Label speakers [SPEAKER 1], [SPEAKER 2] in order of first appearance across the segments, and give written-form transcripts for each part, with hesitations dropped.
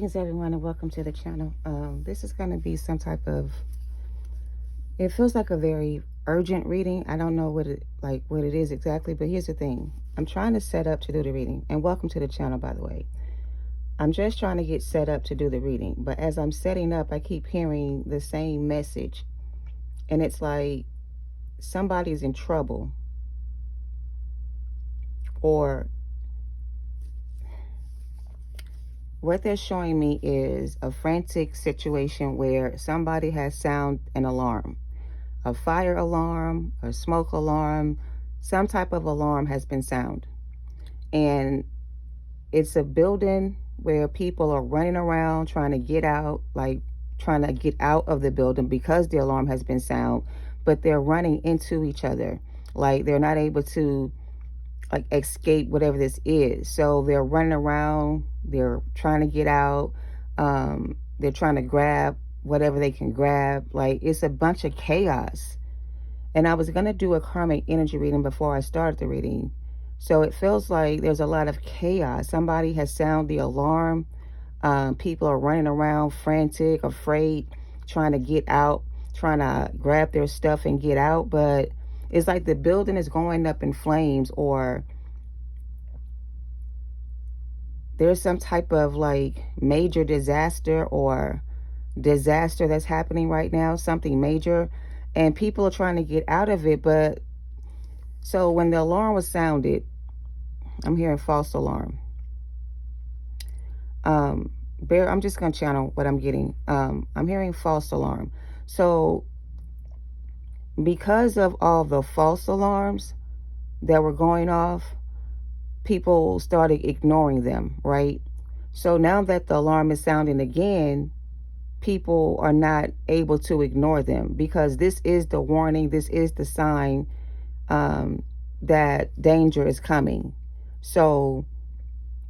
[SPEAKER 1] Greetings everyone and welcome to the channel. This is going to be some type of, it feels like a very urgent reading. I don't know what it is exactly, but here's the thing. I'm trying to set up to do the reading, and welcome to the channel, by the way. I'm just trying to get set up to do the reading, but as I'm setting up, I keep hearing the same message, and it's like somebody's in trouble, or what they're showing me is a frantic situation where somebody has sounded an alarm. A fire alarm, a smoke alarm, some type of alarm has been sounded. And it's a building where people are running around trying to get out, like trying to get out of the building because the alarm has been sounded, but they're running into each other. Like they're not able to escape whatever this is. So they're running around, they're trying to get out, they're trying to grab whatever they can grab. Like it's a bunch of chaos. And I was going to do a karmic energy reading before I started the reading. So it feels like there's a lot of chaos. Somebody has sounded the alarm. People are running around frantic, afraid, trying to get out, trying to grab their stuff and get out. But it's like the building is going up in flames, or there's some type of like major disaster or disaster that's happening right now, something major, and people are trying to get out of it. But so when the alarm was sounded, I'm hearing false alarm. I'm just gonna channel what I'm getting. I'm hearing false alarm. So because of all the false alarms that were going off, people started ignoring them, right? So now that the alarm is sounding again, people are not able to ignore them, because this is the warning, this is the sign that danger is coming. So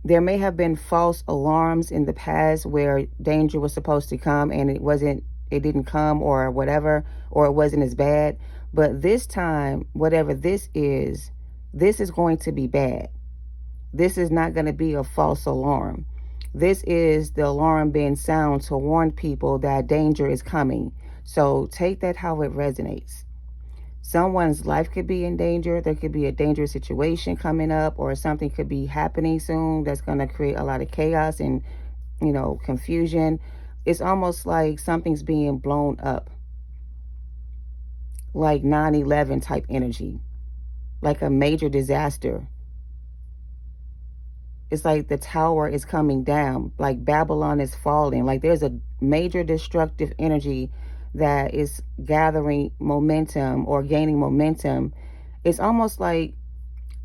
[SPEAKER 1] there may have been false alarms in the past where danger was supposed to come and it didn't come, or whatever, or it wasn't as bad. But this time, whatever this is going to be bad. This is not going to be a false alarm. This is the alarm being sound to warn people that danger is coming. So take that how it resonates. Someone's life could be in danger. There could be a dangerous situation coming up, or something could be happening soon that's going to create a lot of chaos and, confusion. It's almost like something's being blown up, like 9/11 type energy, like a major disaster. It's like the tower is coming down, like Babylon is falling. Like there's a major destructive energy that is gathering momentum or gaining momentum. It's almost like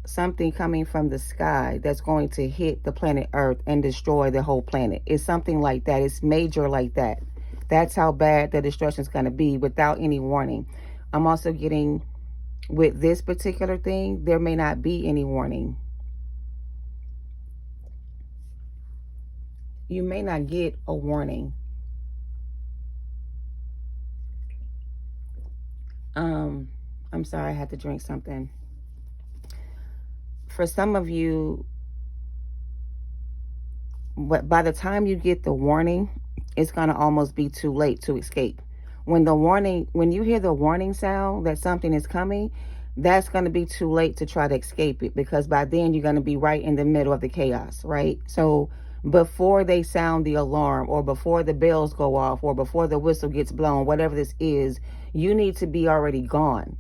[SPEAKER 1] something coming from the sky that's going to hit the planet Earth and destroy the whole planet. It's something like that. It's major like that. That's how bad the destruction is going to be without any warning. I'm also getting, with this particular thing, there may not be any warning. You may not get a warning. I'm sorry, I had to drink something. For some of you, by the time you get the warning, it's going to almost be too late to escape. When you hear the warning sound that something is coming, that's going to be too late to try to escape it, because by then you're going to be right in the middle of the chaos, right? So before they sound the alarm, or before the bells go off, or before the whistle gets blown, whatever this is, you need to be already gone.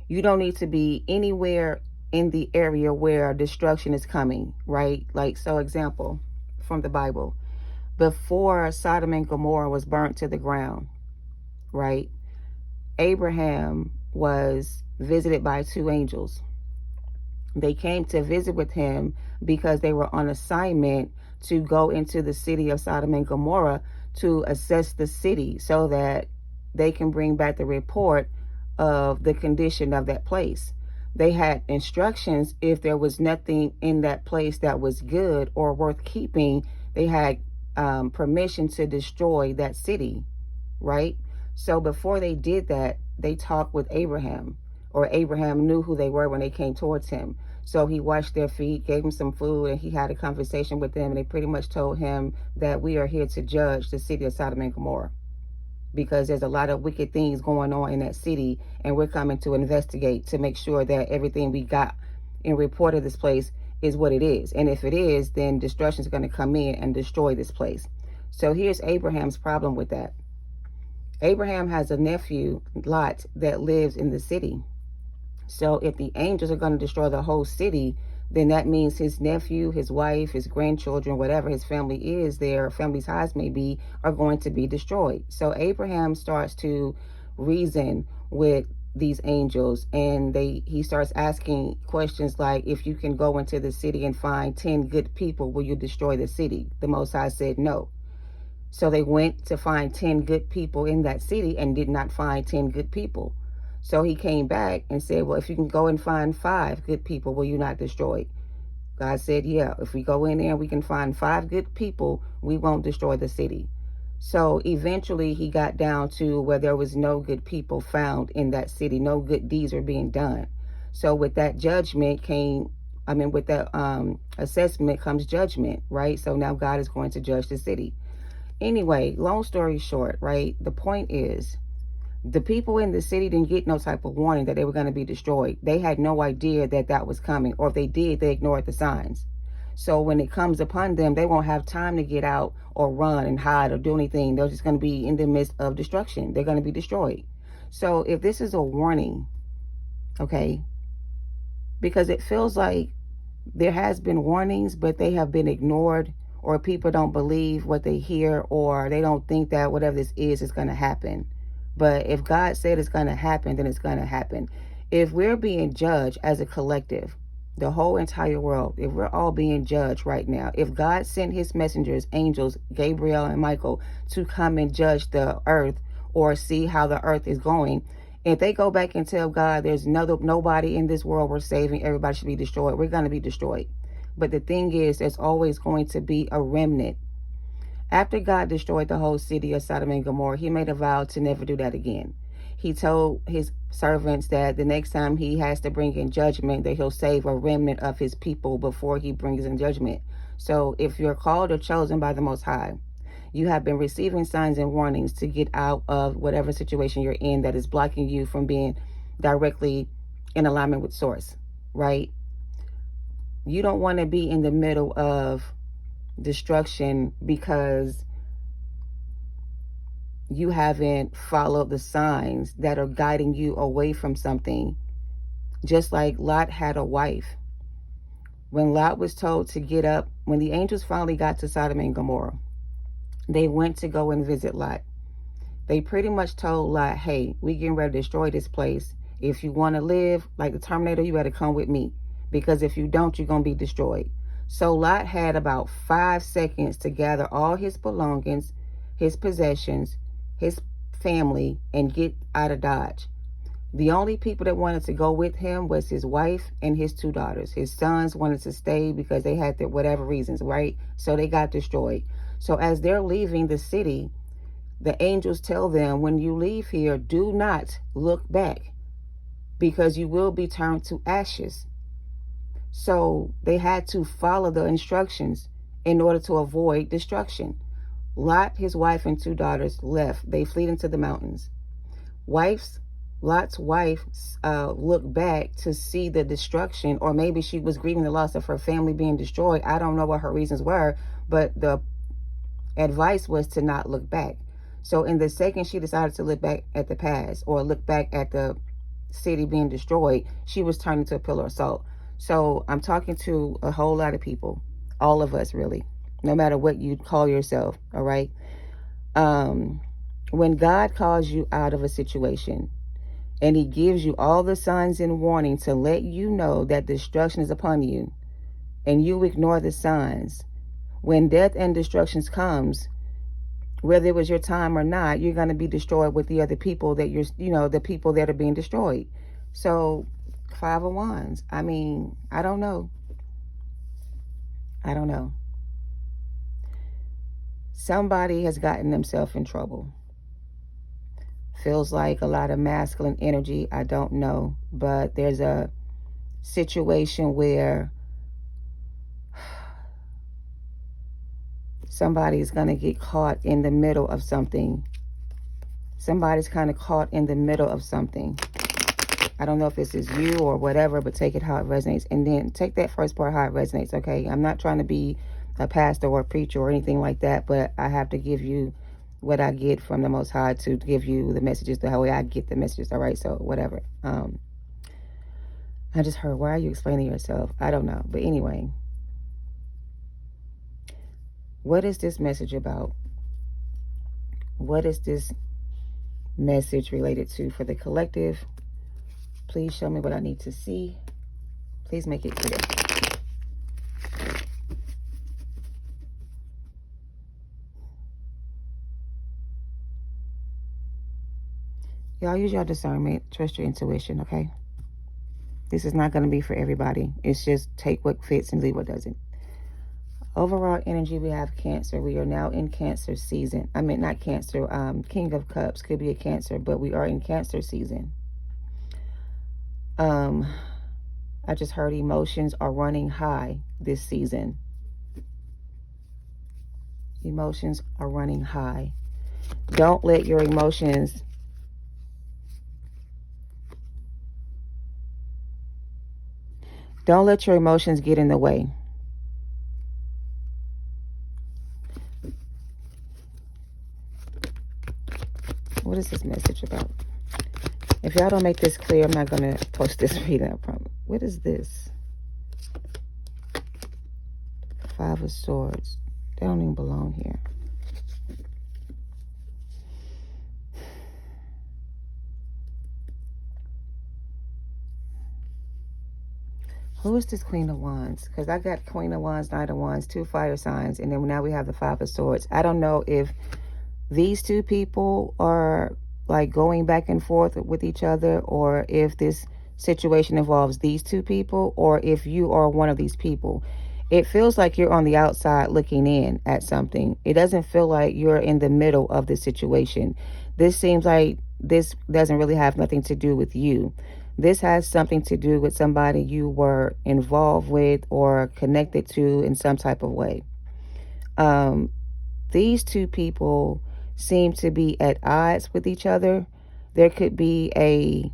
[SPEAKER 1] You don't need to be anywhere in the area where destruction is coming, right? Like, so example from the Bible, before Sodom and Gomorrah was burnt to the ground, right? Abraham was visited by two angels. They came to visit with him because they were on assignment to go into the city of Sodom and Gomorrah to assess the city, so that they can bring back the report of the condition of that place. They had instructions, if there was nothing in that place that was good or worth keeping, they had permission to destroy that city, right? So before they did that, they talked with Abraham. or Abraham knew who they were when they came towards him. So he washed their feet, gave them some food, and he had a conversation with them. And they pretty much told him that we are here to judge the city of Sodom and Gomorrah, because there's a lot of wicked things going on in that city, and we're coming to investigate to make sure that everything we got in report of this place is what it is. And if it is, then destruction is going to come in and destroy this place. So here's Abraham's problem with that. Abraham has a nephew, Lot, that lives in the city. So if the angels are going to destroy the whole city, then that means his nephew, his wife, his grandchildren, whatever his family is, their family's ties may be, are going to be destroyed. So Abraham starts to reason with these angels, and he starts asking questions like, if you can go into the city and find 10 good people, will you destroy the city? The Most High said no. So they went to find 10 good people in that city and did not find 10 good people. So he came back and said, well, if you can go and find 5 good people, will you not destroy it? God said, yeah, if we go in there and we can find 5 good people, we won't destroy the city. So eventually he got down to where there was no good people found in that city. No good deeds were being done. So with that judgment with that assessment comes judgment, right? So now God is going to judge the city. Anyway, long story short, right? The point is, the people in the city didn't get no type of warning that they were going to be destroyed. They had no idea that that was coming, or if they did, they ignored the signs. So when it comes upon them, they won't have time to get out or run and hide or do anything. They're just going to be in the midst of destruction. They're going to be destroyed. So if this is a warning, okay, because it feels like there has been warnings, but they have been ignored, or people don't believe what they hear, or they don't think that whatever this is going to happen. But if God said it's going to happen, then it's going to happen. If we're being judged as a collective, the whole entire world, if we're all being judged right now, if God sent his messengers, angels, Gabriel and Michael, to come and judge the earth or see how the earth is going, if they go back and tell God there's nobody in this world we're saving, everybody should be destroyed, we're going to be destroyed. But the thing is, there's always going to be a remnant. After God destroyed the whole city of Sodom and Gomorrah, he made a vow to never do that again. He told his servants that the next time he has to bring in judgment, that he'll save a remnant of his people before he brings in judgment. So if you're called or chosen by the Most High, you have been receiving signs and warnings to get out of whatever situation you're in that is blocking you from being directly in alignment with Source, right? You don't want to be in the middle of destruction because you haven't followed the signs that are guiding you away from something. Just like Lot had a wife. When Lot was told to get up, when the angels finally got to Sodom and Gomorrah, they went to go and visit Lot. They pretty much told Lot, hey, we getting ready to destroy this place. If you want to live like the Terminator, you better come with me, because if you don't, you're going to be destroyed. So Lot had about 5 seconds to gather all his belongings, his possessions, his family, and get out of Dodge. The only people that wanted to go with him was his wife and his 2 daughters. His sons wanted to stay because they had their whatever reasons, right? So they got destroyed. So as they're leaving the city, the angels tell them, when you leave here, do not look back, because you will be turned to ashes. So they had to follow the instructions in order to avoid destruction. Lot, his wife, and 2 daughters left. They fled into the mountains. Lot's wife looked back to see the destruction, or maybe she was grieving the loss of her family being destroyed. I don't know what her reasons were, but the advice was to not look back. So in the second she decided to look back at the past, or look back at the city being destroyed, she was turned into a pillar of salt. So I'm talking to a whole lot of people, all of us really, no matter what you call yourself, all right? When God calls you out of a situation and he gives you all the signs and warning to let you know that destruction is upon you, and you ignore the signs, when death and destruction comes, whether it was your time or not, you're going to be destroyed with the other people that the people that are being destroyed. So 5 of Wands. I mean, I don't know. Somebody has gotten themselves in trouble. Feels like a lot of masculine energy. I don't know. But there's a situation where somebody's going to get caught in the middle of something. Somebody's kind of caught in the middle of something. I don't know if this is you or whatever, but take it how it resonates. And then take that first part how it resonates, okay? I'm not trying to be a pastor or a preacher or anything like that, but I have to give you what I get from the Most High to give you the messages the way I get the messages, all right? So whatever. I just heard, why are you explaining yourself? I don't know. But anyway, what is this message about? What is this message related to for the collective? Please show me what I need to see. Please make it clear. Y'all use your discernment. Trust your intuition, okay? This is not going to be for everybody. It's just take what fits and leave what doesn't. Overall energy, we have Cancer. We are now in Cancer season. I mean, not Cancer. King of Cups could be a Cancer, but we are in Cancer season. I just heard emotions are running high this season. Emotions are running high. Don't let your emotions get in the way. What is this message about? If y'all don't make this clear, I'm not going to post this reading, I promise. What is this? Five of Swords. They don't even belong here. Who is this Queen of Wands? Because I got Queen of Wands, Knight of Wands, 2 fire signs, and then now we have the Five of Swords. I don't know if these two people are like going back and forth with each other, or if this situation involves these two people, or if you are one of these people. It feels like you're on the outside looking in at something. It doesn't feel like you're in the middle of the situation. This seems like this doesn't really have nothing to do with you. This has something to do with somebody you were involved with or connected to in some type of way. These two people seem to be at odds with each other. There could be a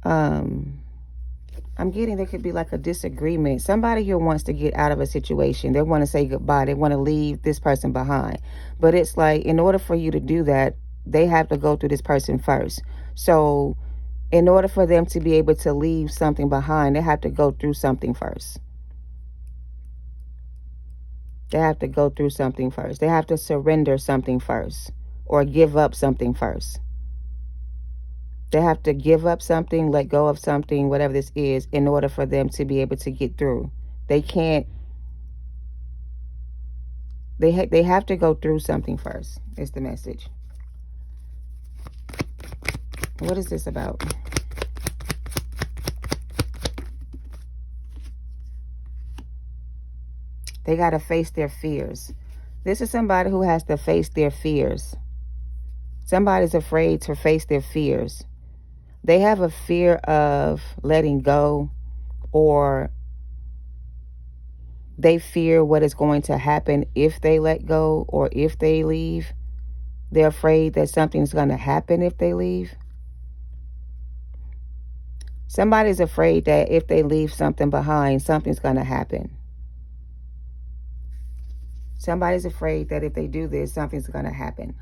[SPEAKER 1] I'm getting there could be like a disagreement. Somebody here wants to get out of a situation. They want to say goodbye. They want to leave this person behind. But it's like, in order for you to do that, they have to go through this person first. So in order for them to be able to leave something behind, they have to go through something first. They have to go through something first. They have to surrender something first, or give up something first. They have to give up something, let go of something, whatever this is, in order for them to be able to get through. They can't, they have to go through something first, is the message. What is this about? They got to face their fears. This is somebody who has to face their fears. Somebody's afraid to face their fears. They have a fear of letting go, or they fear what is going to happen if they let go or if they leave. They're afraid that something's going to happen if they leave. Somebody's afraid that if they leave something behind, something's going to happen. Somebody's afraid that if they do this, something's going to happen.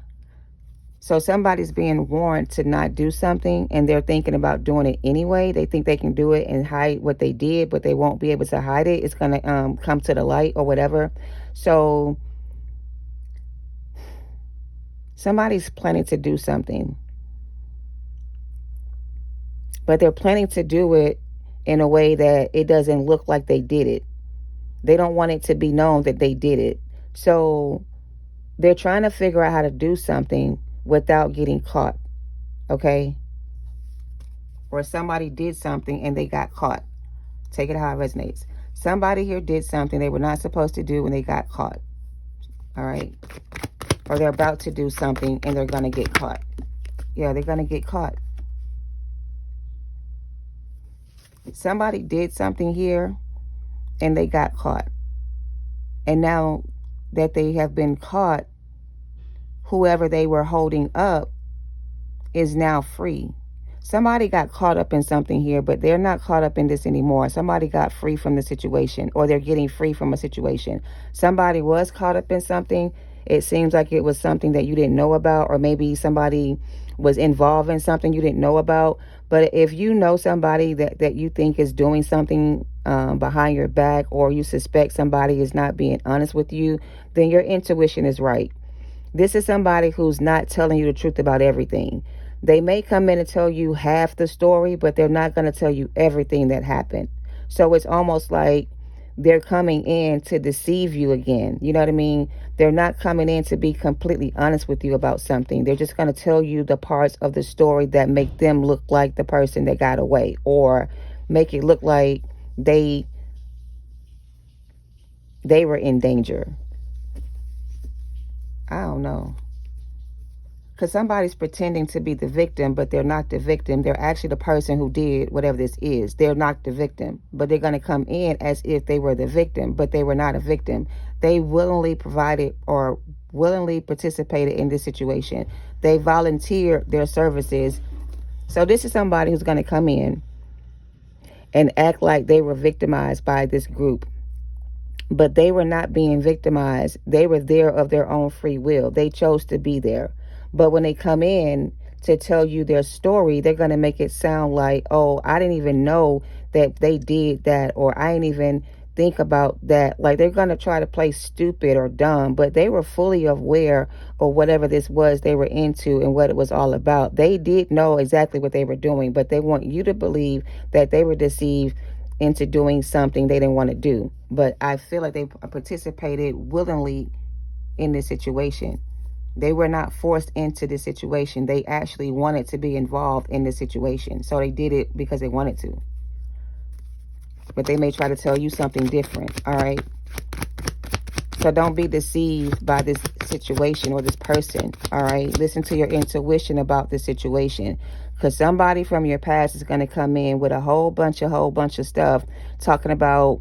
[SPEAKER 1] So somebody's being warned to not do something, and they're thinking about doing it anyway. They think they can do it and hide what they did, but they won't be able to hide it. It's going to come to the light or whatever. So somebody's planning to do something, but they're planning to do it in a way that it doesn't look like they did it. They don't want it to be known that they did it. So they're trying to figure out how to do something without getting caught, okay? Or somebody did something and they got caught. Take it how it resonates. Somebody here did something they were not supposed to do when they got caught. All right? or they're about to do something and they're going to get caught. Yeah, they're going to get caught. Somebody did something here and they got caught. And now that they have been caught, whoever they were holding up is now free. Somebody got caught up in something here, but they're not caught up in this anymore. Somebody got free from the situation, or they're getting free from a situation. Somebody was caught up in something. It seems like it was something that you didn't know about, or maybe somebody was involved in something you didn't know about. But if you know somebody that you think is doing something behind your back, or you suspect somebody is not being honest with you, then your intuition is right. This is somebody who's not telling you the truth about everything. They may come in and tell you half the story, but they're not going to tell you everything that happened. So it's almost like they're coming in to deceive you again. You know what I mean? They're not coming in to be completely honest with you about something. They're just going to tell you the parts of the story that make them look like the person that got away, or make it look like they were in danger. I don't know. Because somebody's pretending to be the victim, but they're not the victim. They're actually the person who did whatever this is. They're not the victim, but they're going to come in as if they were the victim, but they were not a victim. They willingly provided or willingly participated in this situation. They volunteered their services. So this is somebody who's going to come in and act like they were victimized by this group. But they were not being victimized. They were there of their own free will. They chose to be there. But when they come in to tell you their story, they're going to make it sound like, oh, I didn't even know that they did that, or I didn't even think about that. Like, they're going to try to play stupid or dumb, but they were fully aware of whatever this was they were into and what it was all about. They did know exactly what they were doing, but they want you to believe that they were deceived into doing something they didn't want to do. But I feel like they participated willingly in this situation. They were not forced into this situation. They actually wanted to be involved in this situation. So they did it because they wanted to. But they may try to tell you something different. All right. So don't be deceived by this situation or this person. All right. Listen to your intuition about this situation. Because somebody from your past is going to come in with a whole bunch of stuff talking about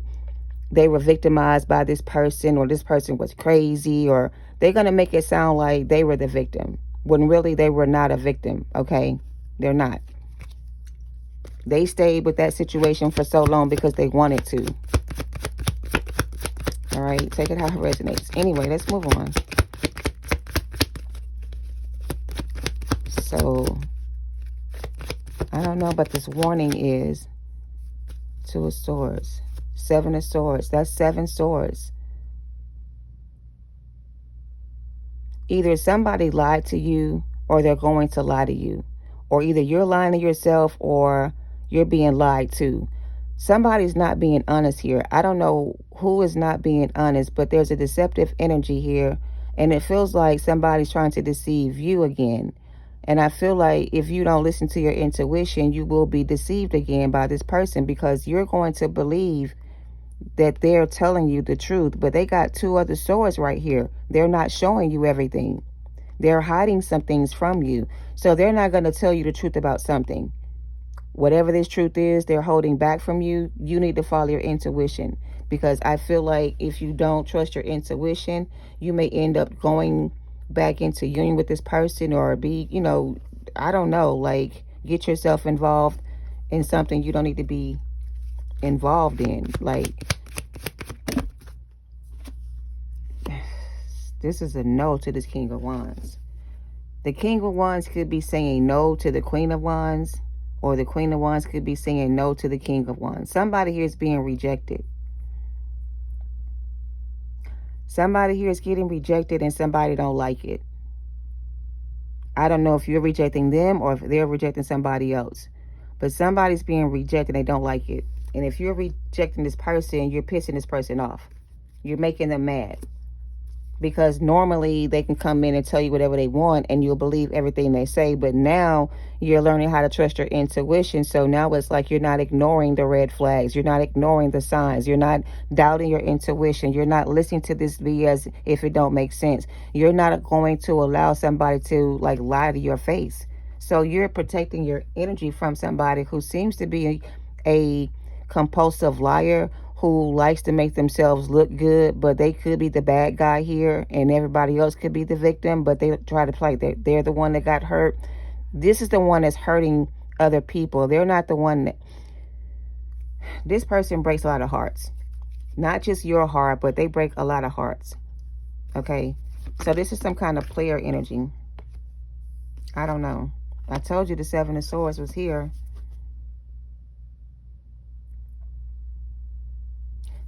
[SPEAKER 1] they were victimized by this person, or this person was crazy, or they're going to make it sound like they were the victim when really they were not a victim. Okay. They're not. They stayed with that situation for so long because they wanted to. All right. Take it how it resonates. Anyway, let's move on. So I don't know, but this warning is Two of Swords, Seven of Swords. That's 7 swords. Either somebody lied to you, or they're going to lie to you. Or either you're lying to yourself, or you're being lied to. Somebody's not being honest here. I don't know who is not being honest, but there's a deceptive energy here. And it feels like somebody's trying to deceive you again. And I feel like if you don't listen to your intuition, you will be deceived again by this person, because you're going to believe that they're telling you the truth. But they got 2 other swords right here. They're not showing you everything. They're hiding some things from you. So they're not going to tell you the truth about something. Whatever this truth is they're holding back from you, you need to follow your intuition. Because I feel like if you don't trust your intuition, you may end up going back into union with this person, or be, I don't know, like get yourself involved in something you don't need to be involved in. Like, this is a no to this King of Wands. The King of Wands could be saying no to the Queen of Wands, or the Queen of Wands could be saying no to the King of Wands. Somebody here is being rejected. Somebody here is getting rejected and somebody don't like it. I don't know if you're rejecting them or if they're rejecting somebody else. But somebody's being rejected and they don't like it. And if you're rejecting this person, you're pissing this person off. You're making them mad. because normally they can come in and tell you whatever they want and you'll believe everything they say, but now you're learning how to trust your intuition. So now it's like you're not ignoring the red flags, you're not ignoring the signs, you're not doubting your intuition, you're not listening to this BS if it don't make sense, you're not going to allow somebody to like lie to your face. So you're protecting your energy from somebody who seems to be a compulsive liar, who likes to make themselves look good, but they could be the bad guy here and everybody else could be the victim, but they try to play that they're the one that got hurt. This is the one that's hurting other people. They're not the one that... This person breaks a lot of hearts. Not just your heart, but they break a lot of hearts. Okay? So this is some kind of player energy. I don't know. I told you the Seven of Swords was here.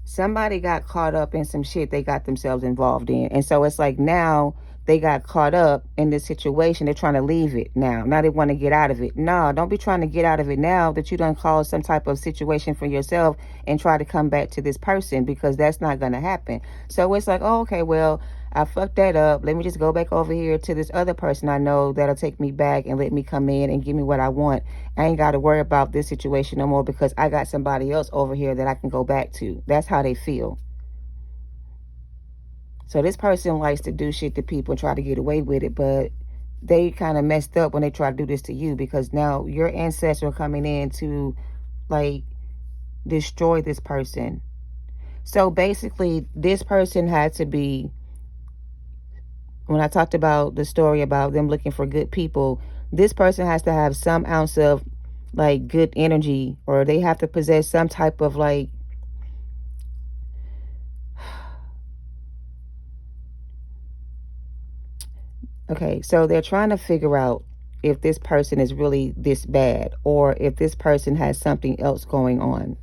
[SPEAKER 1] Somebody got caught up in some shit they got themselves involved in. And so it's like now they got caught up in this situation. They're trying to leave it now. Now they want to get out of it. No, don't be trying to get out of it now that you done caused some type of situation for yourself and try to come back to this person, because that's not going to happen. So it's like, oh, okay, well, I fucked that up. Let me just go back over here to this other person I know that'll take me back and let me come in and give me what I want. I ain't got to worry about this situation no more because I got somebody else over here that I can go back to. That's how they feel. So this person likes to do shit to people and try to get away with it, but they kind of messed up when they try to do this to you, because now your ancestors are coming in to like destroy this person. So basically this person had to be... When I talked about the story about them looking for good people, this person has to have some ounce of like good energy, or they have to possess some type of like... Okay, so they're trying to figure out if this person is really this bad or if this person has something else going on.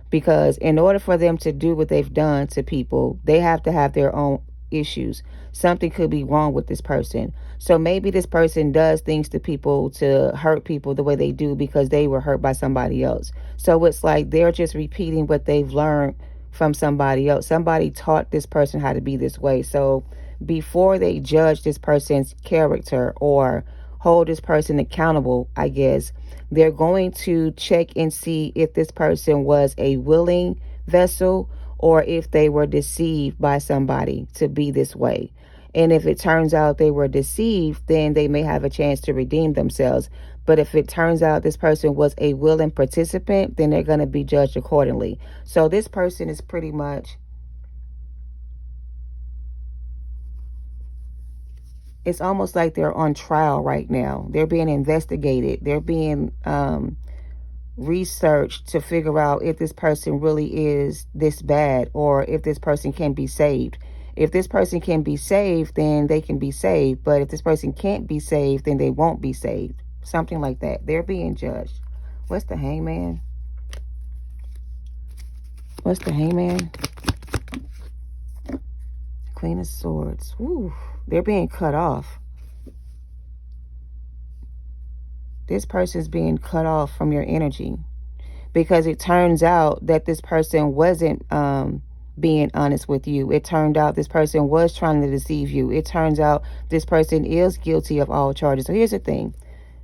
[SPEAKER 1] Because in order for them to do what they've done to people, they have to have their own issues. Something could be wrong with this person. So maybe this person does things to people to hurt people the way they do because they were hurt by somebody else. So it's like they're just repeating what they've learned from somebody else. Somebody taught this person how to be this way. So before they judge this person's character or hold this person accountable, I guess, they're going to check and see if this person was a willing vessel or if they were deceived by somebody to be this way. And if it turns out they were deceived, then they may have a chance to redeem themselves. But if it turns out this person was a willing participant, then they're going to be judged accordingly. So this person is pretty much... It's almost like they're on trial right now. They're being investigated. They're being researched to figure out if this person really is this bad or if this person can be saved. If this person can be saved, then they can be saved. But if this person can't be saved, then they won't be saved. Something like that. They're being judged. What's the Hangman? What's the Hangman? Queen of Swords. Woo. They're being cut off. This person's being cut off from your energy because it turns out that this person wasn't being honest with you. It turned out this person was trying to deceive you. It turns out this person is guilty of all charges. So here's the thing.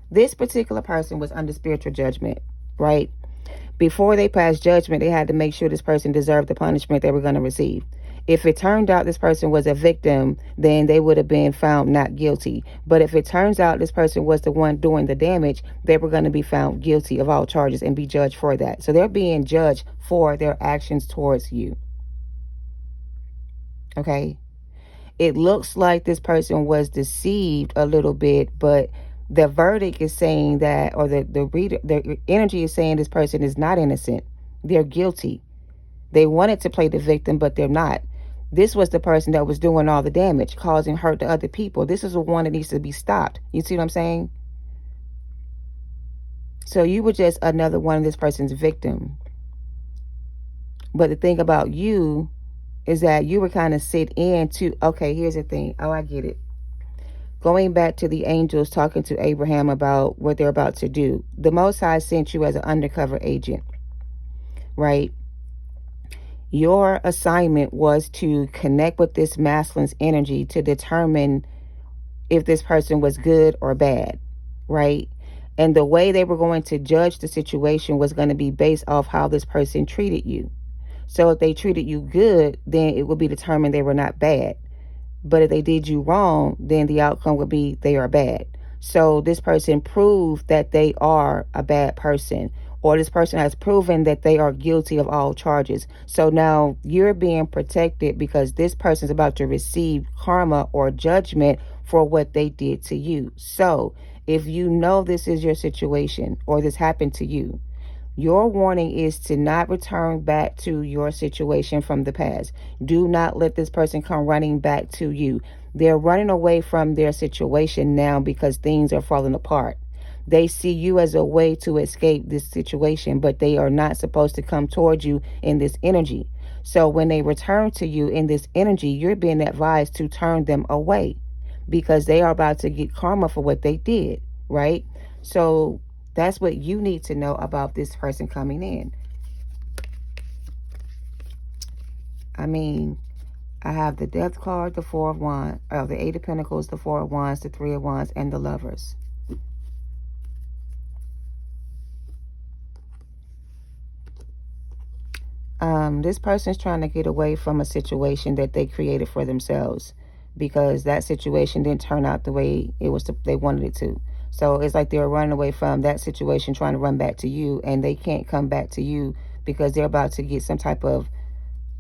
[SPEAKER 1] This particular person was under spiritual judgment, right? Before they passed judgment, they had to make sure this person deserved the punishment they were going to receive. If it turned out this person was a victim, then they would have been found not guilty. But if it turns out this person was the one doing the damage, they were going to be found guilty of all charges and be judged for that. So they're being judged for their actions towards you. Okay? It looks like this person was deceived a little bit, but the verdict is saying that, or the energy is saying this person is not innocent. They're guilty. They wanted to play the victim, but they're not. This was the person that was doing all the damage, causing hurt to other people. This is the one that needs to be stopped. You see what I'm saying? So you were just another one of this person's victim. But the thing about you is that you were kind of sit into, okay, here's the thing. Oh, I get it. Going back to the angels talking to Abraham about what they're about to do. The Most High sent you as an undercover agent, right? Your assignment was to connect with this masculine's energy to determine if this person was good or bad, right? And the way they were going to judge the situation was going to be based off how this person treated you. So if they treated you good, then it would be determined they were not bad. But if they did you wrong, then the outcome would be they are bad. So this person proved that they are a bad person, or this person has proven that they are guilty of all charges. So now you're being protected because this person is about to receive karma or judgment for what they did to you. So if you know this is your situation or this happened to you, your warning is to not return back to your situation from the past. Do not let this person come running back to you. They're running away from their situation now because things are falling apart. They see you as a way to escape this situation, but they are not supposed to come towards you in this energy. So when they return to you in this energy, you're being advised to turn them away because they are about to get karma for what they did, right? So that's what you need to know about this person coming in. I mean, I have the Death card, the Four of Wands, the Eight of Pentacles, the Four of Wands, the Three of Wands, and the Lovers. This person is trying to get away from a situation that they created for themselves because that situation didn't turn out the way they wanted it to. So it's like they're running away from that situation, trying to run back to you, and they can't come back to you because they're about to get some type of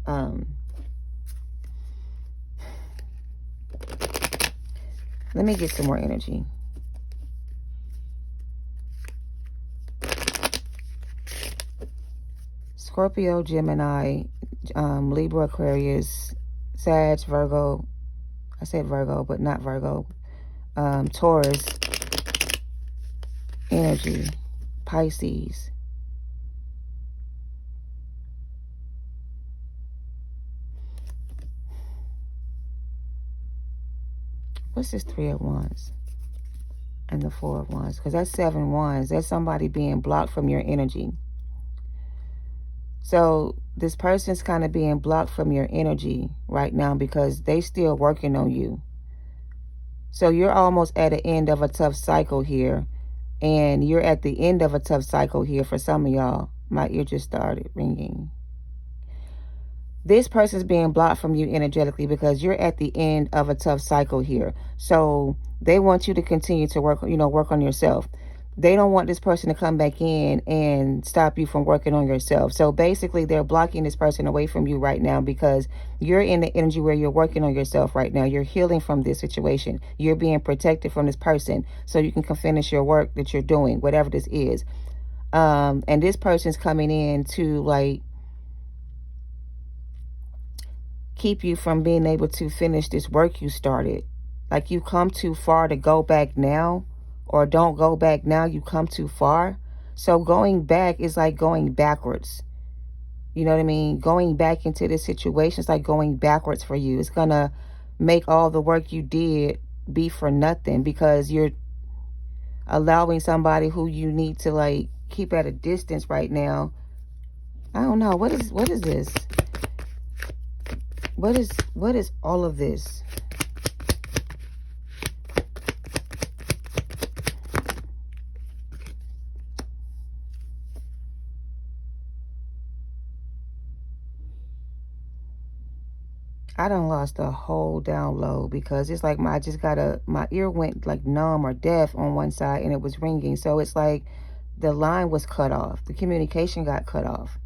[SPEAKER 1] let me get some more energy. Scorpio, Gemini, Libra, Aquarius, Sag, Virgo. I said Virgo, but not Virgo. Taurus, energy, Pisces. What's this Three of Wands and the Four of Wands? Because that's 7 wands. That's somebody being blocked from your energy. So this person's kind of being blocked from your energy right now because they still working on you. So you're almost at the end of a tough cycle here. And you're at the end of a tough cycle here for some of y'all. My ear just started ringing. This person's being blocked from you energetically because you're at the end of a tough cycle here. So they want you to continue to work on yourself. They don't want this person to come back in and stop you from working on yourself. So basically, they're blocking this person away from you right now because you're in the energy where you're working on yourself right now. You're healing from this situation. You're being protected from this person so you can finish your work that you're doing, whatever this is. And this person's coming in to like keep you from being able to finish this work you started. Like you come too far to go back now. Or don't go back now, you come too far. So going back is like going backwards. You know what I mean? Going back into this situation is like going backwards for you. It's going to make all the work you did be for nothing because you're allowing somebody who you need to like keep at a distance right now. I don't know. What is this? What is all of this? I done lost a whole download because it's like my ear went like numb or deaf on one side and it was ringing. So it's like the line was cut off. The communication got cut off.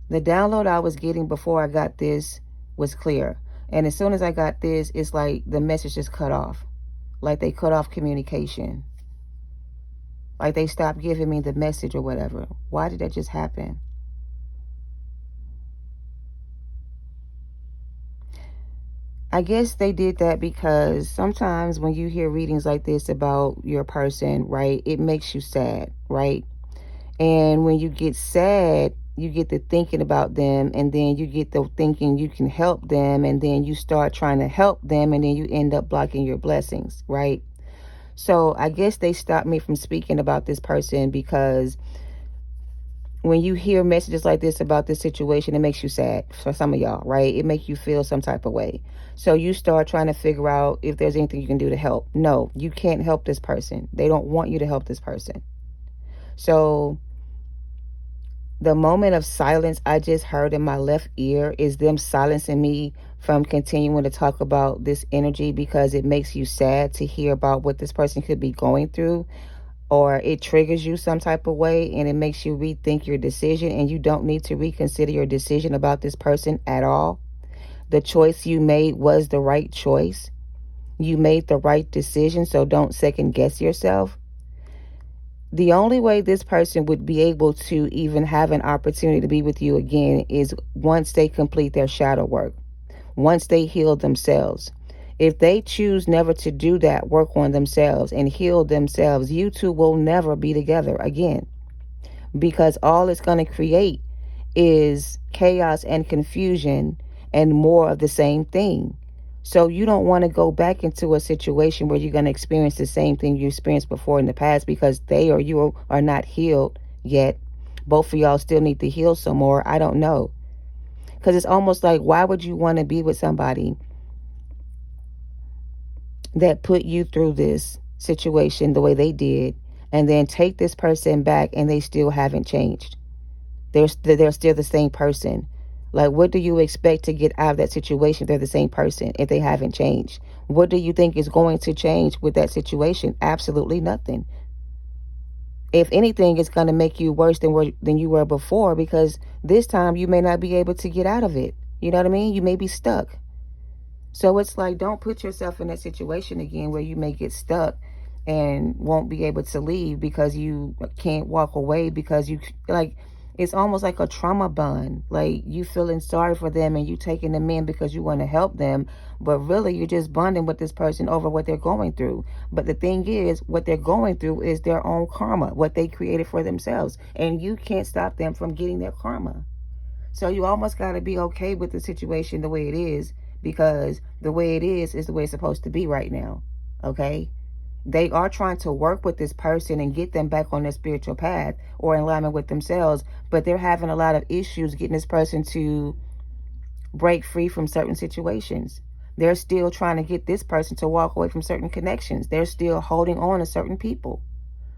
[SPEAKER 1] The download I was getting before I got this was clear. And as soon as I got this, it's like the message just cut off. Like they cut off communication. Like they stopped giving me the message or whatever. Why did that just happen? I guess they did that because sometimes when you hear readings like this about your person, right, it makes you sad, right? And when you get sad, you get to thinking about them, and then you get to thinking you can help them, and then you start trying to help them, and then you end up blocking your blessings, right? So I guess they stopped me from speaking about this person because when you hear messages like this about this situation, it makes you sad for some of y'all, right? It makes you feel some type of way. So you start trying to figure out if there's anything you can do to help. No, you can't help this person. They don't want you to help this person. So the moment of silence I just heard in my left ear is them silencing me from continuing to talk about this energy, because it makes you sad to hear about what this person could be going through, or it triggers you some type of way and it makes you rethink your decision, and you don't need to reconsider your decision about this person at all. The choice you made was the right choice. You made the right decision, so don't second guess yourself. The only way this person would be able to even have an opportunity to be with you again is once they complete their shadow work, once they heal themselves. If they choose never to do that work on themselves and heal themselves, you two will never be together again, because all it's going to create is chaos and confusion and more of the same thing. So you don't want to go back into a situation where you're going to experience the same thing you experienced before in the past, because they or you are not healed yet. Both of y'all still need to heal some more. I don't know. Because it's almost like, why would you want to be with somebody that put you through this situation the way they did, and then take this person back and they still haven't changed? They're still the same person. Like, what do you expect to get out of that situation if they're the same person, if they haven't changed? What do you think is going to change with that situation? Absolutely nothing. If anything, it's going to make you worse than you were before, because this time you may not be able to get out of it. You know what I mean? You may be stuck. So it's like, don't put yourself in that situation again where you may get stuck and won't be able to leave because you can't walk away, because you, like, it's almost like a trauma bond. Like, you feeling sorry for them and you taking them in because you want to help them, but really you're just bonding with this person over what they're going through. But the thing is, what they're going through is their own karma, what they created for themselves, and you can't stop them from getting their karma. So you almost got to be okay with the situation the way it is, because the way it is the way it's supposed to be right now. Okay? They are trying to work with this person and get them back on their spiritual path or in alignment with themselves, but they're having a lot of issues getting this person to break free from certain situations. They're still trying to get this person to walk away from certain connections. They're still holding on to certain people.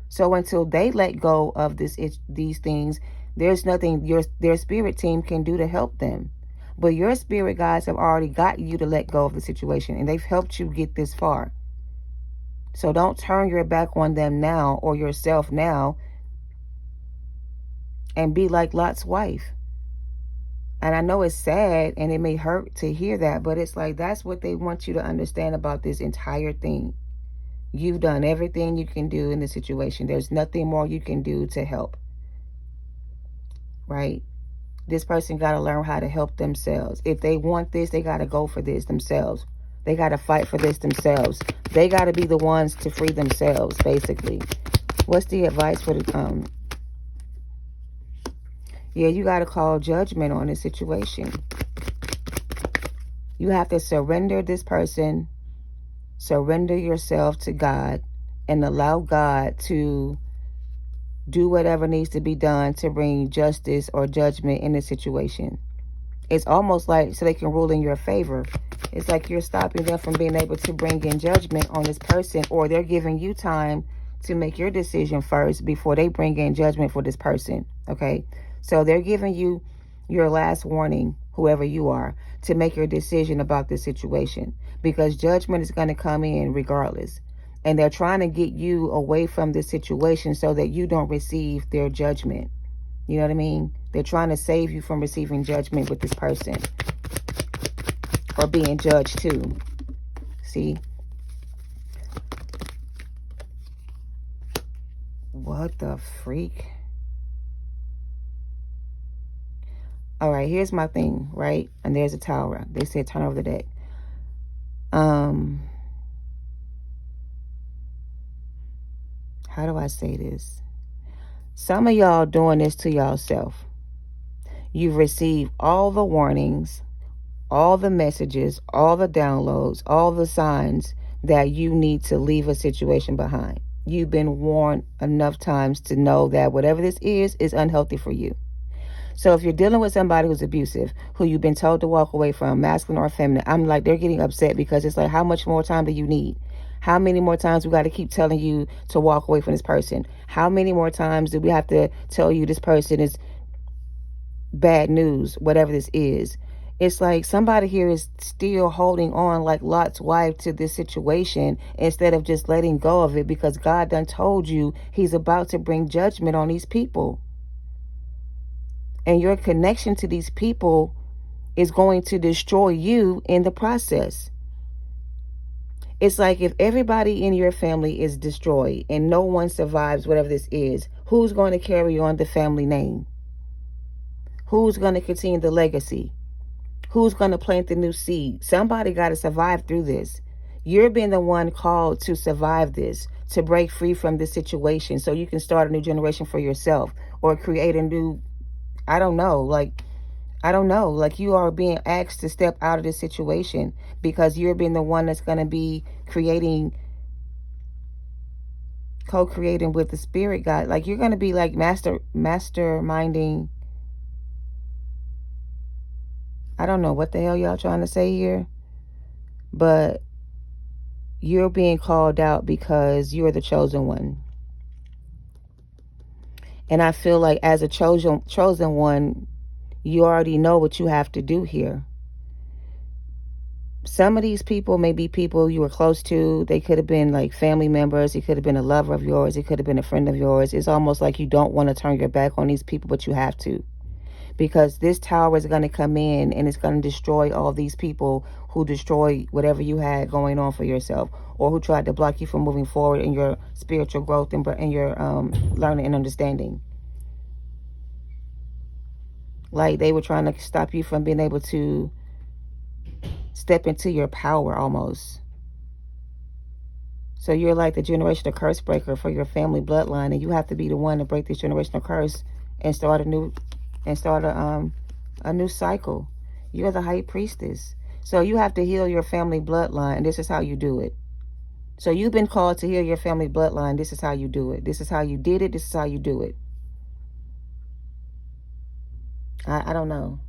[SPEAKER 1] So until they let go of these things, there's nothing their spirit team can do to help them. But your spirit guides have already got you to let go of the situation, and they've helped you get this far. So don't turn your back on them now, or yourself now, and be like Lot's wife. And I know it's sad and it may hurt to hear that, but it's like, that's what they want you to understand about this entire thing. You've done everything you can do in the situation. There's nothing more you can do to help. Right? This person got to learn how to help themselves. If they want this, they got to go for this themselves. They got to fight for this themselves. They got to be the ones to free themselves, basically. What's the advice for the... Yeah, you got to call judgment on this situation. You have to surrender this person, surrender yourself to God, and allow God to do whatever needs to be done to bring justice or judgment in the situation. It's almost like so they can rule in your favor. It's like you're stopping them from being able to bring in judgment on this person, or they're giving you time to make your decision first before they bring in judgment for this person. Okay? So they're giving you your last warning, whoever you are, to make your decision about this situation, because judgment is going to come in regardless. And they're trying to get you away from this situation so that you don't receive their judgment. You know what I mean? They're trying to save you from receiving judgment with this person, or being judged too. See? What the freak? All right, here's my thing, right? And there's a tower. They said turn over the deck. How do I say this? Some of y'all doing this to yourself. You've received all the warnings, all the messages, all the downloads, all the signs that you need to leave a situation behind. You've been warned enough times to know that whatever this is unhealthy for you. So if you're dealing with somebody who's abusive, who you've been told to walk away from, masculine or feminine, I'm like, they're getting upset because it's like, how much more time do you need? How many more times we got to keep telling you to walk away from this person? How many more times do we have to tell you this person is bad news, whatever this is? It's like somebody here is still holding on like Lot's wife to this situation instead of just letting go of it, because God done told you he's about to bring judgment on these people. And your connection to these people is going to destroy you in the process. It's like if everybody in your family is destroyed and no one survives whatever this is, who's going to carry on the family name? Who's going to continue the legacy? Who's going to plant the new seed? Somebody got to survive through this. You're being the one called to survive this, to break free from this situation so you can start a new generation for yourself or create a new, I don't know, like you are being asked to step out of this situation because you're being the one that's going to be co-creating with the spirit guide. Like you're going to be like masterminding. I don't know what the hell y'all trying to say here, but you're being called out because you're the chosen one. And I feel like as a chosen one, you already know what you have to do here. Some of these people may be people you were close to. They could have been like family members. It could have been a lover of yours. It could have been a friend of yours. It's almost like you don't want to turn your back on these people, but you have to. Because this tower is going to come in and it's going to destroy all these people who destroy whatever you had going on for yourself, or who tried to block you from moving forward in your spiritual growth and in your learning and understanding. Like they were trying to stop you from being able to step into your power almost. So you're like the generational curse breaker for your family bloodline, and you have to be the one to break this generational curse and start a new cycle. You're the high priestess. So you have to heal your family bloodline, and this is how you do it. So you've been called to heal your family bloodline. This is how you do it. This is how you did it. This is how you do it. I don't know.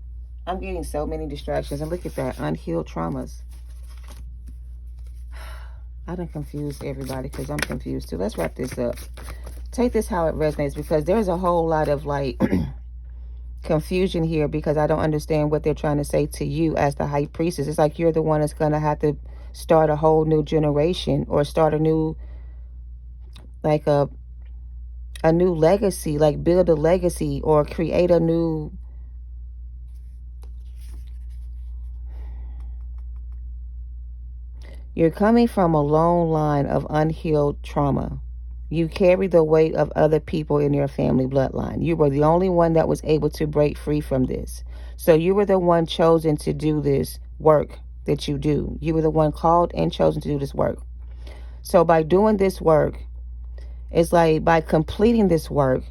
[SPEAKER 1] I'm getting so many distractions. And look at that. Unhealed traumas. I done confused everybody because I'm confused too. Let's wrap this up. Take this how it resonates, because there's a whole lot of like confusion here, because I don't understand what they're trying to say to you as the high priestess. It's like you're the one that's going to have to start a whole new generation, or start a new, like a new legacy, like build a legacy or create a new. You're coming from a long line of unhealed trauma. You carry the weight of other people in your family bloodline. You were the only one that was able to break free from this. So you were the one chosen to do this work that you do. You were the one called and chosen to do this work. So by doing this work, it's like by completing this work,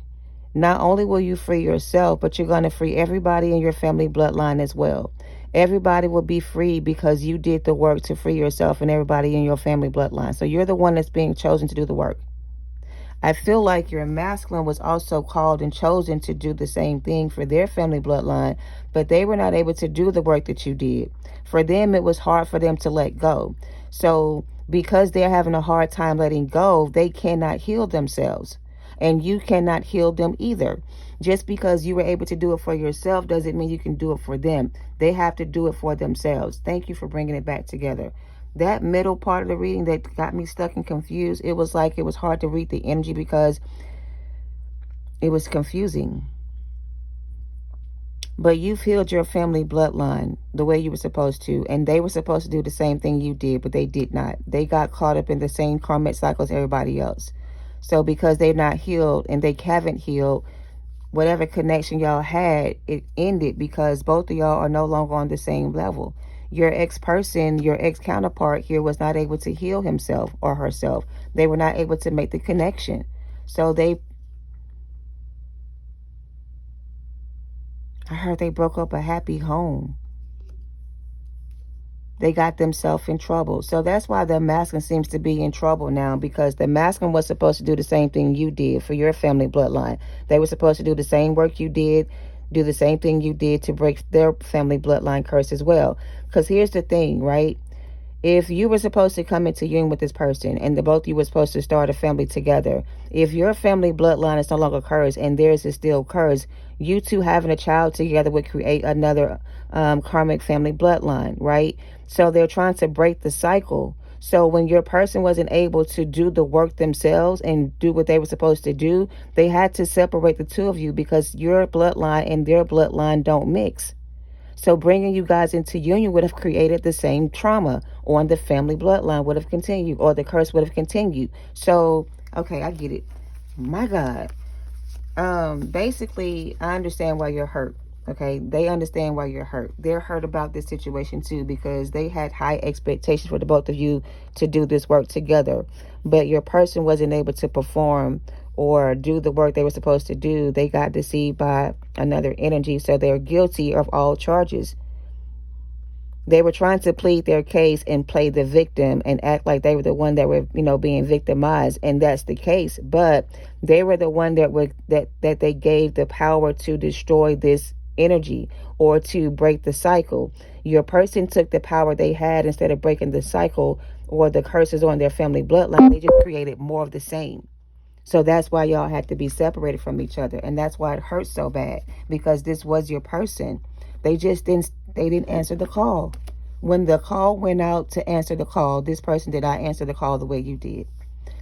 [SPEAKER 1] not only will you free yourself, but you're going to free everybody in your family bloodline as well. Everybody will be free because you did the work to free yourself and everybody in your family bloodline. So you're the one that's being chosen to do the work. I feel like your masculine was also called and chosen to do the same thing for their family bloodline, but they were not able to do the work that you did. For them, it was hard for them to let go. So because they're having a hard time letting go, they cannot heal themselves. And you cannot heal them either. Just because you were able to do it for yourself doesn't mean you can do it for them. They have to do it for themselves. Thank you for bringing it back together. That middle part of the reading that got me stuck and confused, it was like it was hard to read the energy because it was confusing. But you've healed your family bloodline the way you were supposed to. And they were supposed to do the same thing you did, but they did not. They got caught up in the same karmic cycle as everybody else. So because they're not healed and they haven't healed, whatever connection y'all had, it ended because both of y'all are no longer on the same level. Your ex-person, your ex-counterpart here was not able to heal himself or herself. They were not able to make the connection. So I heard they broke up a happy home. They got themselves in trouble. So that's why the masculine seems to be in trouble now, because the masculine was supposed to do the same thing you did for your family bloodline. They were supposed to do the same work you did, do the same thing you did to break their family bloodline curse as well. Because here's the thing, right? If you were supposed to come into union with this person and the both of you were supposed to start a family together, if your family bloodline is no longer cursed and theirs is still cursed, you two having a child together would create another karmic family bloodline, right? So they're trying to break the cycle. So when your person wasn't able to do the work themselves and do what they were supposed to do, they had to separate the two of you because your bloodline and their bloodline don't mix. So bringing you guys into union would have created the same trauma on the family bloodline, would have continued, or the curse would have continued. So, okay, I get it. My God. Basically, I understand why you're hurt. Okay, they understand why you're hurt. They're hurt about this situation too, because they had high expectations for the both of you to do this work together, but your person wasn't able to perform or do the work they were supposed to do. They got deceived by another energy, so they're guilty of all charges. They were trying to plead their case and play the victim and act like they were the one that were, being victimized, and that's the case. But they were the one that they gave the power to destroy this energy or to break the cycle. Your person took the power they had. Instead of breaking the cycle or the curses on their family bloodline, they just created more of the same. So that's why y'all had to be separated from each other, and that's why it hurts so bad, because this was your person. They didn't answer the call. When the call went out to answer the call, this person did not answer the call the way you did.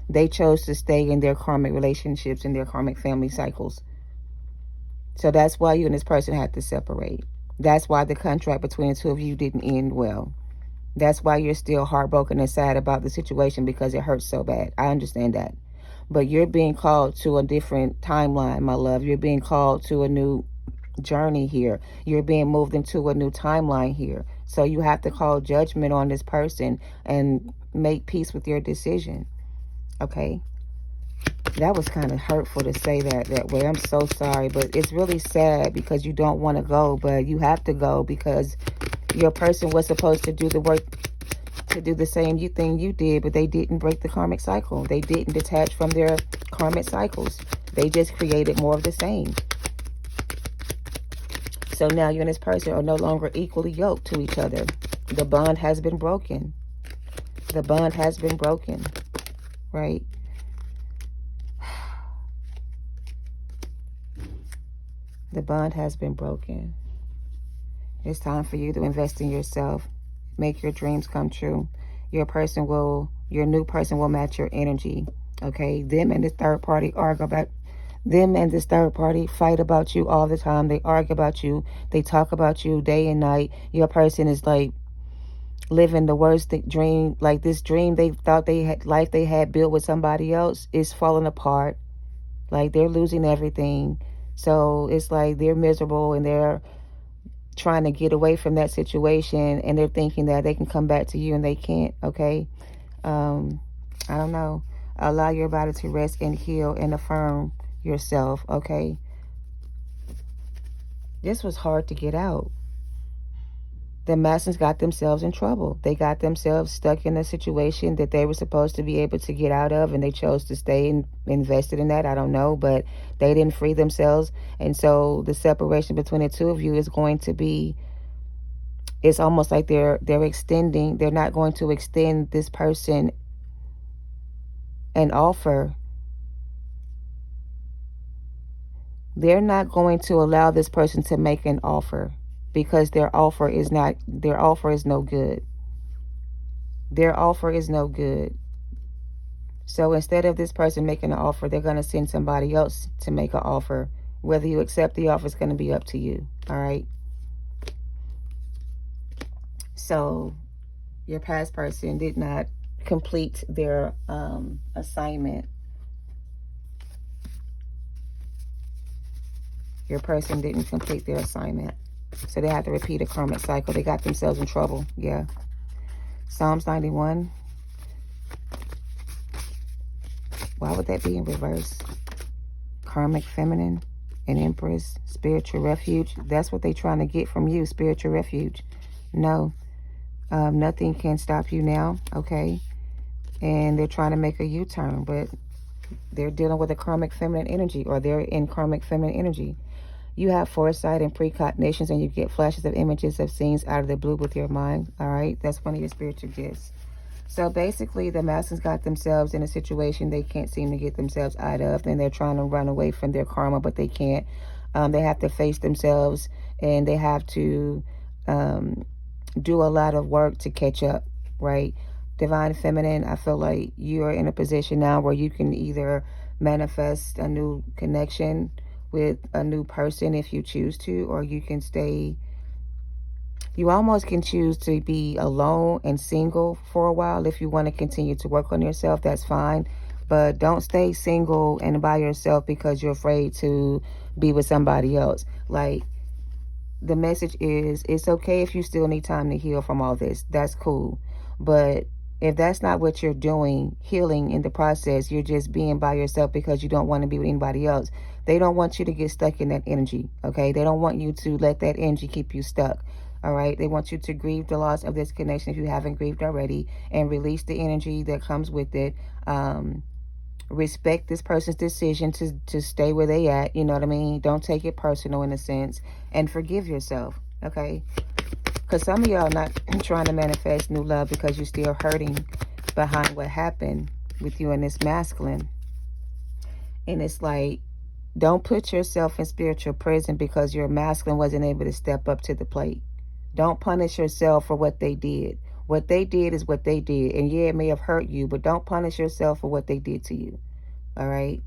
[SPEAKER 1] They chose to stay in their karmic relationships and their karmic family cycles. So that's why you and this person had to separate. That's why the contract between the two of you didn't end well. That's why you're still heartbroken and sad about the situation, because it hurts so bad. I understand that. But you're being called to a different timeline, my love. You're being called to a new journey here. You're being moved into a new timeline here. So you have to call judgment on this person and make peace with your decision. Okay? That was kind of hurtful to say that way. I'm so sorry, but it's really sad because you don't want to go, but you have to go because your person was supposed to do the work, to do the same thing you did, but they didn't break the karmic cycle. They didn't detach from their karmic cycles. They just created more of the same. So now you and this person are no longer equally yoked to each other. The bond has been broken. The bond has been broken, right? The bond has been broken. It's time for you to invest in yourself. Make your dreams come true. Your new person will match your energy. Okay? Them and this third party fight about you all the time. They argue about you. They talk about you day and night. Your person is like living the worst dream. Like this dream they thought life they had built with somebody else is falling apart. Like they're losing everything. So it's like they're miserable and they're trying to get away from that situation, and they're thinking that they can come back to you and they can't. Okay? I don't know. Allow your body to rest and heal and affirm yourself. Okay? This was hard to get out. The Masons got themselves in trouble. They got themselves stuck in a situation that they were supposed to be able to get out of, and they chose to stay and invested in that. I don't know, but they didn't free themselves. And so the separation between the two of you is going to be, it's almost like they're not going to extend this person an offer. They're not going to allow this person to make an offer, because their offer is no good. Their offer is no good. So instead of this person making an offer, they're going to send somebody else to make an offer. Whether you accept the offer is going to be up to you. All right? So your past person did not complete their assignment. Your person didn't complete their assignment. So they have to repeat a karmic cycle. They got themselves in trouble. Yeah. Psalms 91. Why would that be in reverse? Karmic feminine, an empress, spiritual refuge. That's what they're trying to get from you, spiritual refuge. No. Nothing can stop you now, okay? And they're trying to make a U-turn, but they're dealing with a karmic feminine energy, or they're in karmic feminine energy. You have foresight and precognitions, and you get flashes of images of scenes out of the blue with your mind, all right? That's one of your spiritual gifts. So basically, the masculines got themselves in a situation they can't seem to get themselves out of, and they're trying to run away from their karma, but they can't. They have to face themselves, and they have to do a lot of work to catch up, right? Divine Feminine, I feel like you are in a position now where you can either manifest a new connection with a new person if you choose to, or you can stay, you almost can choose to be alone and single for a while. If you want to continue to work on yourself, that's fine. But don't stay single and by yourself because you're afraid to be with somebody else. Like, the message is, it's okay if you still need time to heal from all this. That's cool. But if that's not what you're doing, healing in the process, you're just being by yourself because you don't want to be with anybody else. They don't want you to get stuck in that energy, okay? They don't want you to let that energy keep you stuck, all right? They want you to grieve the loss of this connection if you haven't grieved already, and release the energy that comes with it. Respect this person's decision to stay where they at, you know what I mean? Don't take it personal in a sense, and forgive yourself, okay? Because some of y'all not trying to manifest new love because you're still hurting behind what happened with you and this masculine. And it's like, don't put yourself in spiritual prison because your masculine wasn't able to step up to the plate. Don't punish yourself for what they did. What they did is what they did. And yeah, it may have hurt you, but don't punish yourself for what they did to you. All right?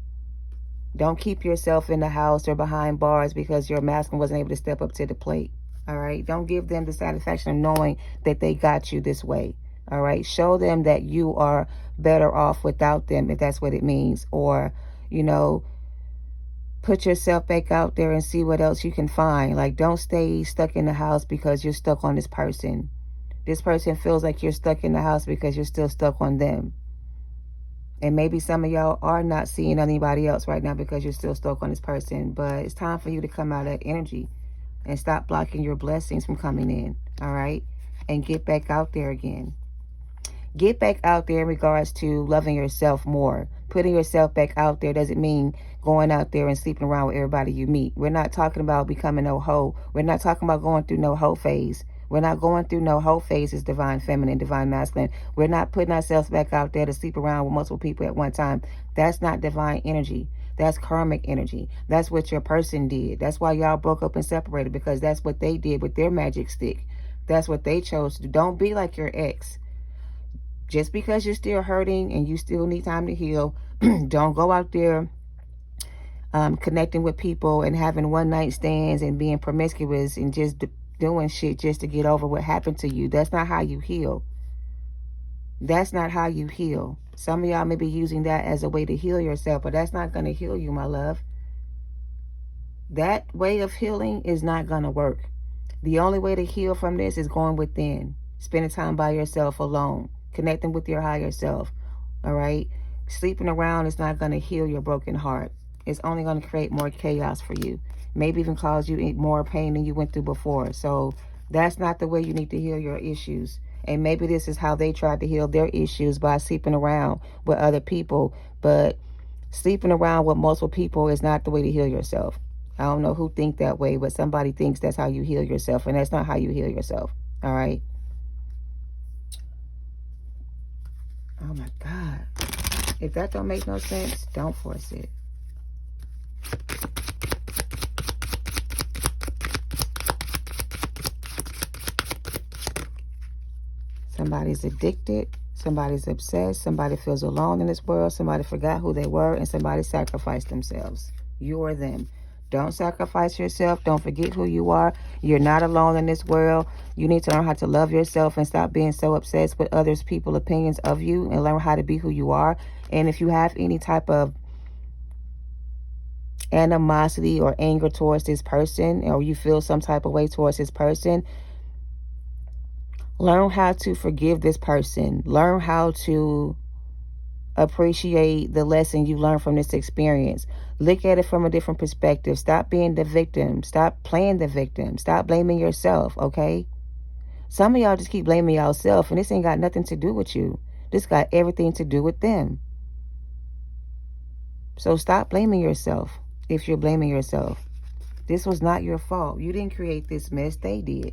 [SPEAKER 1] Don't keep yourself in the house or behind bars because your masculine wasn't able to step up to the plate. All right? Don't give them the satisfaction of knowing that they got you this way. All right? Show them that you are better off without them, if that's what it means. Or, you know, put yourself back out there and see what else you can find. Like, don't stay stuck in the house because you're stuck on this person. This person feels like you're stuck in the house because you're still stuck on them. And maybe some of y'all are not seeing anybody else right now because you're still stuck on this person. But it's time for you to come out of that energy and stop blocking your blessings from coming in, all right? And get back out there again. Get back out there in regards to loving yourself more. Putting yourself back out there doesn't mean going out there and sleeping around with everybody you meet. We're not talking about becoming no hoe. We're not talking about going through no hoe phase. We're not going through no hoe phase as divine feminine, divine masculine. We're not putting ourselves back out there to sleep around with multiple people at one time. That's not divine energy. That's karmic energy. That's what your person did. That's why y'all broke up and separated, because that's what they did with their magic stick. That's what they chose to do. Don't be like your ex. Just because you're still hurting and you still need time to heal, don't go out there connecting with people and having one-night stands and being promiscuous and just doing shit just to get over what happened to you. That's not how you heal. That's not how you heal. Some of y'all may be using that as a way to heal yourself, but that's not going to heal you, my love. That way of healing is not going to work. The only way to heal from this is going within, spending time by yourself alone, connecting with your higher self, all right? Sleeping around is not going to heal your broken heart. It's only going to create more chaos for you. Maybe even cause you more pain than you went through before. So that's not the way you need to heal your issues. And maybe this is how they tried to heal their issues, by sleeping around with other people. But sleeping around with multiple people is not the way to heal yourself. I don't know who think that way, but somebody thinks that's how you heal yourself. And that's not how you heal yourself. All right? Oh my God. If that don't make no sense, don't force it. Somebody's addicted. Somebody's obsessed. Somebody feels alone in this world. Somebody forgot who they were, and somebody sacrificed themselves. You or them. Don't sacrifice yourself. Don't forget who you are. You're not alone in this world. You need to learn how to love yourself and stop being so obsessed with others' people's opinions of you, and learn how to be who you are. And if you have any type of animosity or anger towards this person, or you feel some type of way towards this person, learn how to forgive this person. Learn how to appreciate the lesson you learned from this experience. Look at it from a different perspective. Stop being the victim. Stop playing the victim. Stop blaming yourself, okay? Some of y'all just keep blaming yourself, and this ain't got nothing to do with you. This got everything to do with them. So stop blaming yourself if you're blaming yourself. This was not your fault. You didn't create this mess. They did.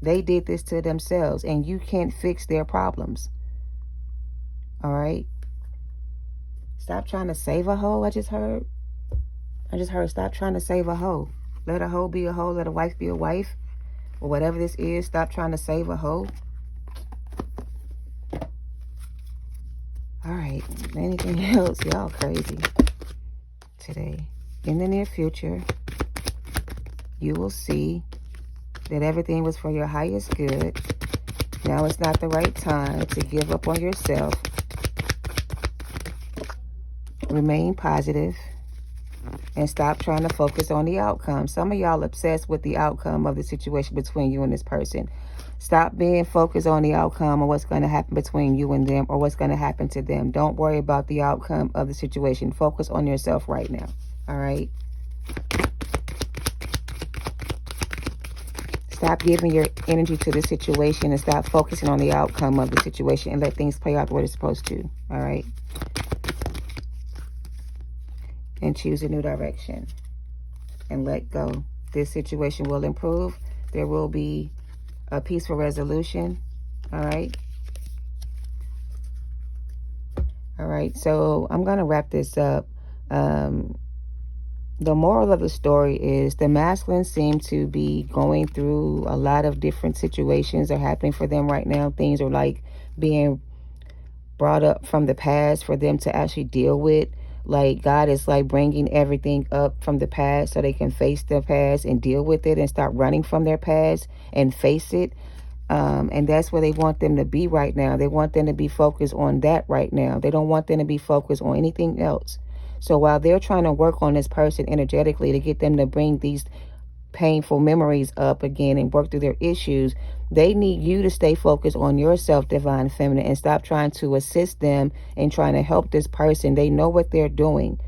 [SPEAKER 1] They did this to themselves, and you can't fix their problems. All right? Stop trying to save a hoe, I just heard stop trying to save a hoe. Let a hoe be a hoe. Let a wife be a wife. Or whatever this is, stop trying to save a hoe. All right. Anything else? Y'all crazy today. In the near future, you will see that everything was for your highest good. Now it's not the right time to give up on yourself. Remain positive and stop trying to focus on the outcome. Some of y'all obsessed with the outcome of the situation between you and this person. Stop being focused on the outcome of what's going to happen between you and them or what's going to happen to them. Don't worry about the outcome of the situation. Focus on yourself right now. All right? Stop giving your energy to the situation and stop focusing on the outcome of the situation and let things play out the way they're supposed to. All right? And choose a new direction and let go. This situation will improve. There will be a peaceful resolution. All right. All right. So I'm going to wrap this up. The moral of the story is the masculines seem to be going through a lot of different situations are happening for them right now. Things are like being brought up from the past for them to actually deal with. Like God is like bringing everything up from the past so they can face their past and deal with it and stop running from their past and face it. And that's where they want them to be right now. They want them to be focused on that right now. They don't want them to be focused on anything else. So while they're trying to work on this person energetically to get them to bring these painful memories up again and work through their issues, they need you to stay focused on yourself, divine feminine, and stop trying to assist them and trying to help this person. They know what they're doing.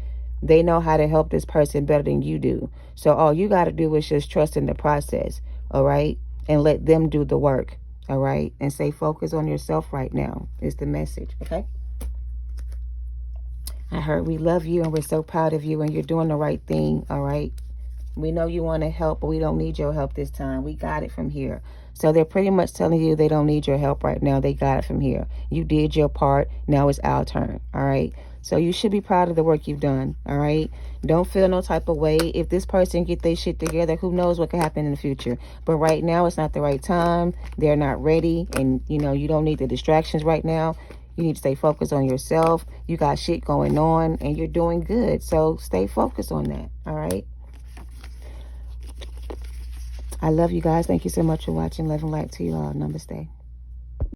[SPEAKER 1] They know how to help this person better than you do. So all you got to do is just trust in the process, all right? And let them do the work, all right? And stay focused on yourself right now is the message, okay? I heard we love you and we're so proud of you and you're doing the right thing, all right? We know you want to help, but we don't need your help this time. We got it from here. So they're pretty much telling you they don't need your help right now. They got it from here. You did your part. Now it's our turn. All right. So you should be proud of the work you've done. All right. Don't feel no type of way. If this person get their shit together, who knows what could happen in the future. But right now it's not the right time. They're not ready. And, you know, you don't need the distractions right now. You need to stay focused on yourself. You got shit going on and you're doing good. So stay focused on that. All right. I love you guys. Thank you so much for watching. Love and light to you all. Namaste.